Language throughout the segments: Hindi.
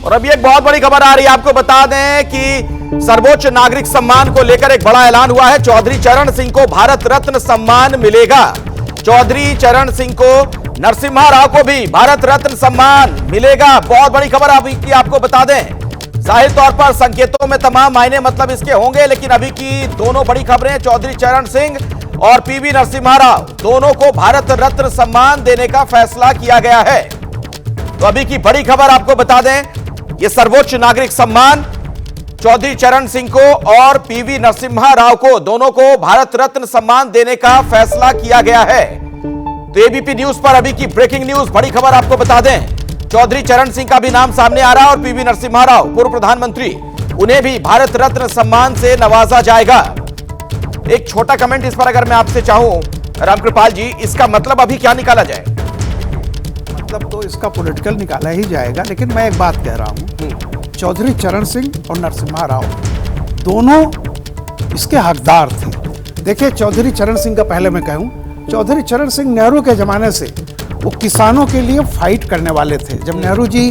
और अभी एक बहुत बड़ी खबर आ रही है, आपको बता दें कि सर्वोच्च नागरिक सम्मान को लेकर एक बड़ा ऐलान हुआ है। चौधरी चरण सिंह को भारत रत्न सम्मान मिलेगा। चौधरी चरण सिंह को, नरसिम्हा राव को भी भारत रत्न सम्मान मिलेगा। बहुत बड़ी खबर अभी की आपको बता दें। जाहिर तौर पर संकेतों में तमाम मायने मतलब इसके होंगे, लेकिन अभी की दोनों बड़ी खबरें, चौधरी चरण सिंह और पीवी नरसिम्हा राव दोनों को भारत रत्न सम्मान देने का फैसला किया गया है। तो अभी की बड़ी खबर आपको बता दें, यह सर्वोच्च नागरिक सम्मान चौधरी चरण सिंह को और पीवी नरसिम्हा राव को, दोनों को भारत रत्न सम्मान देने का फैसला किया गया है। तो एबीपी न्यूज पर अभी की ब्रेकिंग न्यूज, बड़ी खबर आपको बता दें, चौधरी चरण सिंह का भी नाम सामने आ रहा है और पीवी नरसिम्हा राव, पूर्व प्रधानमंत्री, उन्हें भी भारत रत्न सम्मान से नवाजा जाएगा। एक छोटा कमेंट इस पर अगर मैं आपसे चाहूं रामकृपाल जी, इसका मतलब अभी क्या निकाला जाए? मतलब तो इसका पॉलिटिकल निकाला ही जाएगा, लेकिन मैं एक बात कह रहा हूं, चौधरी चरण सिंह और नरसिम्हा राव दोनों इसके हकदार थे। देखिए, चौधरी चरण सिंह का पहले मैं कहूं, चौधरी चरण सिंह नेहरू के जमाने से वो किसानों के लिए फाइट करने वाले थे। जब नेहरू जी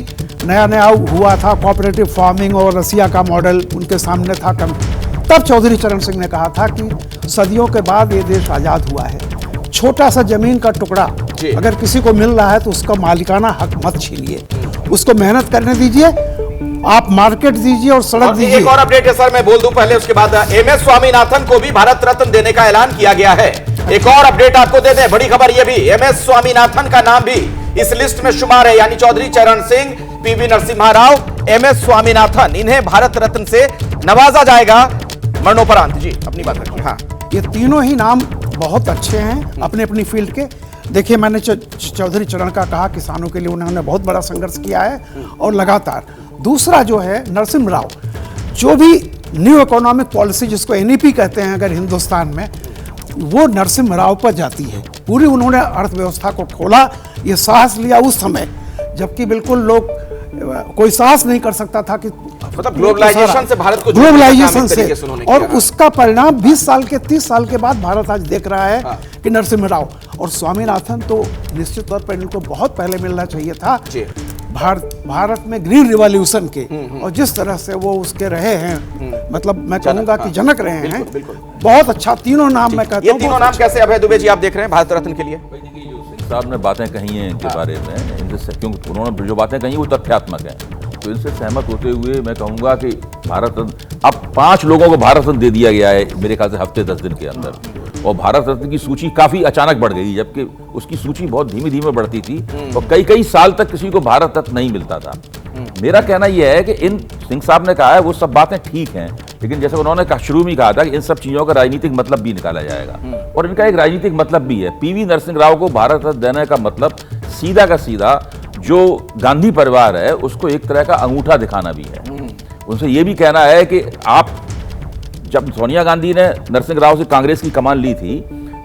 नया नया हुआ था, कोऑपरेटिव फार्मिंग और रसिया का मॉडल उनके सामने था, तब चौधरी चरण सिंह ने कहा था कि सदियों के बाद ये देश आज़ाद हुआ है, छोटा सा जमीन का टुकड़ा अगर किसी को मिल रहा है तो उसका मालिकाना हक मत छीनिए, उसको मेहनत करने दीजिए, आप मार्केट दीजिए और सड़क दीजिए। एक और अपडेट है सर, मैं बोल दूं पहले, उसके बाद एमएस स्वामीनाथन को भी भारत रत्न देने का ऐलान किया गया है। एक और अपडेट आपको दे दें, बड़ी खबर यह भी, एमएस स्वामीनाथन का नाम भी इस लिस्ट में शुमार है, यानी चौधरी चरण सिंह, पीवी नरसिम्हा राव, एमएस स्वामीनाथन, इन्हें भारत रत्न से नवाजा जाएगा मरणोपरांत। जी अपनी बात रखिए। हाँ, ये तीनों ही नाम बहुत अच्छे हैं अपने अपनी फील्ड के। देखिए, मैंने चौधरी चरण का कहा, किसानों के लिए उन्होंने बहुत बड़ा संघर्ष किया है और लगातार। दूसरा जो है नरसिम्हा राव, जो भी न्यू इकोनॉमिक पॉलिसी जिसको एनईपी कहते हैं अगर हिंदुस्तान में, वो नरसिम्हा राव पर जाती है। पूरी उन्होंने अर्थव्यवस्था को खोला, ये साहस लिया उस समय जबकि बिल्कुल लोग कोई साहस नहीं कर सकता था कि मतलब ग्लोबलाइजेशन से भारत को, ग्लोबलाइजेशन से, और उसका परिणाम 20 साल के 30 साल के बाद भारत आज देख रहा है कि नरसिम्हा राव और स्वामीनाथन तो निश्चित तौर पर इनको बहुत पहले मिलना चाहिए था। भारत में ग्रीन रिवॉल्यूशन के और जिस तरह से वो उसके रहे हैं, मतलब मैं कहूंगा कि जनक रहे हैं, बहुत अच्छा। तीनों नाम मैं कहता हूं, तीनों नाम कैसे अभय दुबे जी आप देख रहे हैं भारत रत्न के लिए? साहब ने बातें कही हैं इनके बारे में, इनसे क्योंकि उन्होंने जो बातें कही वो तथ्यात्मक है, तो इनसे सहमत होते हुए मैं कहूंगा कि भारत रत्न, अब 5 लोगों को भारत रत्न दे दिया गया है मेरे ख्याल से हफ्ते 10 दिन के अंदर, और भारत रत्न की सूची काफी अचानक बढ़ गई, जबकि उसकी सूची बहुत धीमे धीमे बढ़ती थी और कई कई साल तक किसी को भारत रत्न नहीं मिलता था। मेरा कहना यह है कि इन सिंह साहब ने कहा है वो सब बातें ठीक हैं, लेकिन जैसे उन्होंने शुरू में कहा था कि इन सब चीजों का राजनीतिक मतलब भी निकाला जाएगा, और इनका एक राजनीतिक मतलब भी है। पीवी नरसिम्हा राव को भारत रत्न देने का मतलब सीधा का सीधा जो गांधी परिवार है उसको एक तरह का अंगूठा दिखाना भी है। उनसे यह भी कहना है कि आप, जब सोनिया गांधी ने नरसिम्हा राव से कांग्रेस की कमान ली थी,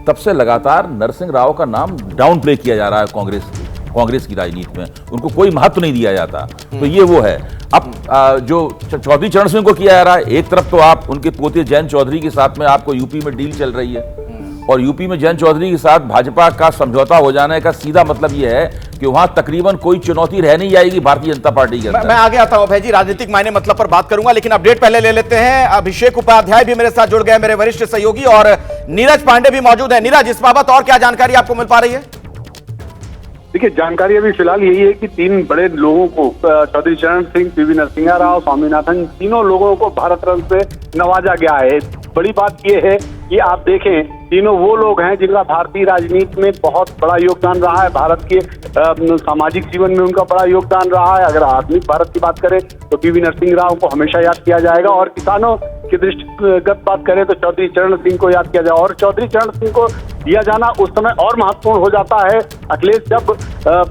तब से लगातार नरसिम्हा राव का नाम डाउन प्ले किया जा रहा है कांग्रेस की राजनीति में, उनको कोई महत्व नहीं दिया जाता। तो ये वो है। अब जो चौधरी चरण सिंह को किया जा रहा है, एक तरफ तो आप उनके पोते जयंत चौधरी के साथ में आपको यूपी में डील चल रही है, और यूपी में जयंत चौधरी के साथ भाजपा का समझौता हो जाने का सीधा मतलब यह है कि वहां तकरीबन कोई चुनौती रह नहीं जाएगी भारतीय जनता पार्टी के अंदर। मैं आगे आता हूं भाई जी, राजनीतिक मायने मतलब पर बात करूंगा, लेकिन अपडेट पहले ले लेते हैं। अभिषेक उपाध्याय भी मेरे साथ जुड़ गए, मेरे वरिष्ठ सहयोगी, और नीरज पांडे भी मौजूद है। नीरज, इस बाबत और क्या जानकारी आपको मिल पा रही है? देखिए, जानकारी अभी फिलहाल यही है कि 3 बड़े लोगों को, चौधरी चरण सिंह, पीवी नरसिम्हा राव, स्वामीनाथन, तीनों लोगों को भारत रत्न से नवाजा गया है। बड़ी बात यह है कि आप देखें, तीनों वो लोग हैं जिनका भारतीय राजनीति में बहुत बड़ा योगदान रहा है, भारत के सामाजिक जीवन में उनका बड़ा योगदान रहा है। अगर आधुनिक भारत की बात करें तो पीवी नरसिम्हा राव को हमेशा याद किया जाएगा, और किसानों की दृष्टिगत बात करें तो चौधरी चरण सिंह को याद किया जाए। और चौधरी चरण सिंह को दिया जाना उस समय और महत्वपूर्ण हो जाता है अखिलेश, जब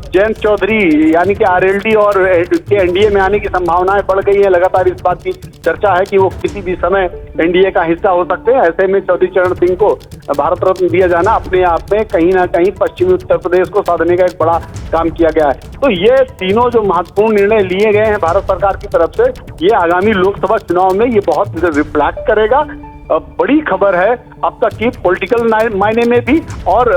जयंत चौधरी यानी कि आरएलडी और एनडीए में आने की संभावनाएं बढ़ गई है। लगातार इस बात की चर्चा है कि वो किसी भी समय एनडीए का हिस्सा हो सकते हैं। ऐसे में चौधरी चरण सिंह को भारत रत्न दिया जाना अपने आप में कहीं ना कहीं पश्चिमी उत्तर प्रदेश को साधने का एक बड़ा काम किया गया है। तो ये तीनों जो महत्वपूर्ण निर्णय लिए गए हैं भारत सरकार की तरफ से, ये आगामी लोकसभा चुनाव में ये बहुत रिफ्लेक्ट करेगा। बड़ी खबर है अब तक की, पॉलिटिकल मायने में भी और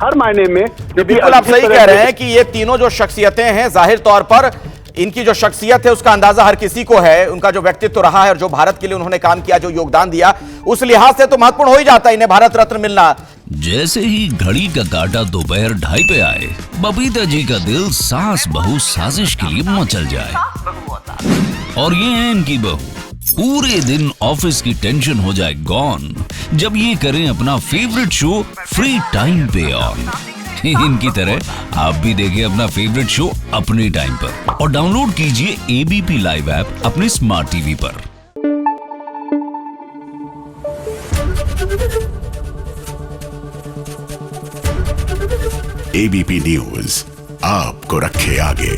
हर मायने में। बिल्कुल आप सही कह रहे हैं कि ये तीनों जो शख्सियतें हैं, जाहिर तौर पर इनकी जो शख्सियत है उसका अंदाजा हर किसी को है, उनका जो व्यक्तित्व रहा है और जो भारत के लिए उन्होंने काम किया, जो योगदान दिया, उस लिहाज से तो महत्वपूर्ण हो ही जाता है इन्हें भारत रत्न मिलना। जैसे ही घड़ी का काटा दोपहर 2:30 पे आए, बबीता जी का दिल सास बहू साजिश के लिए मचल जाए। और ये है इनकी बहू, पूरे दिन ऑफिस की टेंशन हो जाए गॉन जब ये करें अपना फेवरेट शो फ्री टाइम पे ऑन। इनकी तरह आप भी देखिए अपना फेवरेट शो अपने टाइम पर और डाउनलोड कीजिए एबीपी लाइव ऐप अपने स्मार्ट टीवी पर। एबीपी न्यूज आपको रखे आगे।